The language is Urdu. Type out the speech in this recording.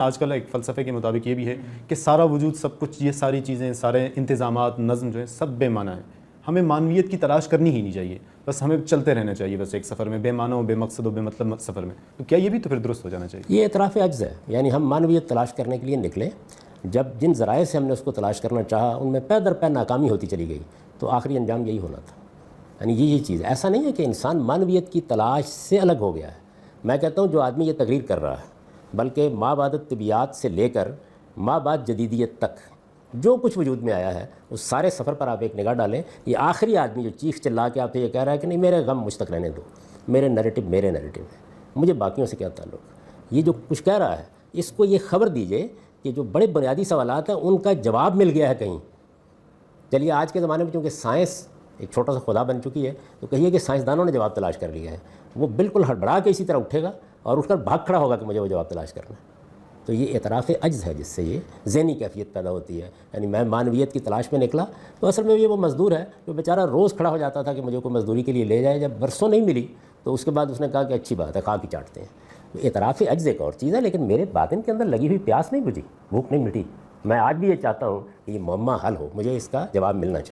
آج کل ایک فلسفے کے مطابق یہ بھی ہے کہ سارا وجود، سب کچھ، یہ ساری چیزیں، سارے انتظامات، نظم جو ہے سب بے معنی ہیں. ہمیں معنویت کی تلاش کرنی ہی نہیں چاہیے، بس ہمیں چلتے رہنا چاہیے بس ایک سفر میں، بے معنی و بے مقصد و بے مطلب سفر میں. تو کیا یہ بھی تو پھر درست ہو جانا چاہیے؟ یہ اعتراف عجز ہے. یعنی ہم معنویت تلاش کرنے کے لیے نکلے، جب جن ذرائع سے ہم نے اس کو تلاش کرنا چاہا ان میں پے در پے ناکامی ہوتی چلی گئی، تو آخری انجام یہی ہونا تھا. یعنی یہ چیز ایسا نہیں ہے کہ انسان معنویت کی تلاش سے الگ ہو گیا ہے. میں کہتا ہوں جو آدمی یہ تقریر کر رہا ہے، بلکہ ما بعد طبیعیات سے لے کر ما بعد جدیدیت تک جو کچھ وجود میں آیا ہے اس سارے سفر پر آپ ایک نگاہ ڈالیں. یہ آخری آدمی جو چیخ چلا کے آپ سے یہ کہہ رہا ہے کہ نہیں میرے غم مجھ تک رہنے دو، میرے نیریٹو ہے، مجھے باقیوں سے کیا تعلق. یہ جو کچھ کہہ رہا ہے اس کو یہ خبر دیجئے کہ جو بڑے بنیادی سوالات ہیں ان کا جواب مل گیا ہے کہیں. چلیے آج کے زمانے میں چونکہ سائنس ایک چھوٹا سا خدا بن چکی ہے، تو کہیے کہ سائنسدانوں نے جواب تلاش کر لیا ہے، وہ بالکل ہڑبڑا کے اسی طرح اٹھے گا اور اٹھ کر بھاگ کھڑا ہوگا کہ مجھے وہ جواب تلاش کرنا ہے. تو یہ اعتراف عجز ہے جس سے یہ ذہنی کیفیت پیدا ہوتی ہے. یعنی میں معنویت کی تلاش میں نکلا تو اصل میں یہ وہ مزدور ہے جو بیچارہ روز کھڑا ہو جاتا تھا کہ مجھے کوئی مزدوری کے لیے لے جائے. جب برسوں نہیں ملی تو اس کے بعد اس نے کہا کہ اچھی بات ہے، خاک ہی چاٹتے ہیں. اعتراف عجز ایک اور چیز ہے، لیکن میرے باطن کے اندر لگی ہوئی پیاس نہیں بجھی، بھوک نہیں مٹی. میں آج بھی یہ چاہتا ہوں کہ یہ معمہ حل ہو، مجھے اس کا جواب ملنا چاہیے.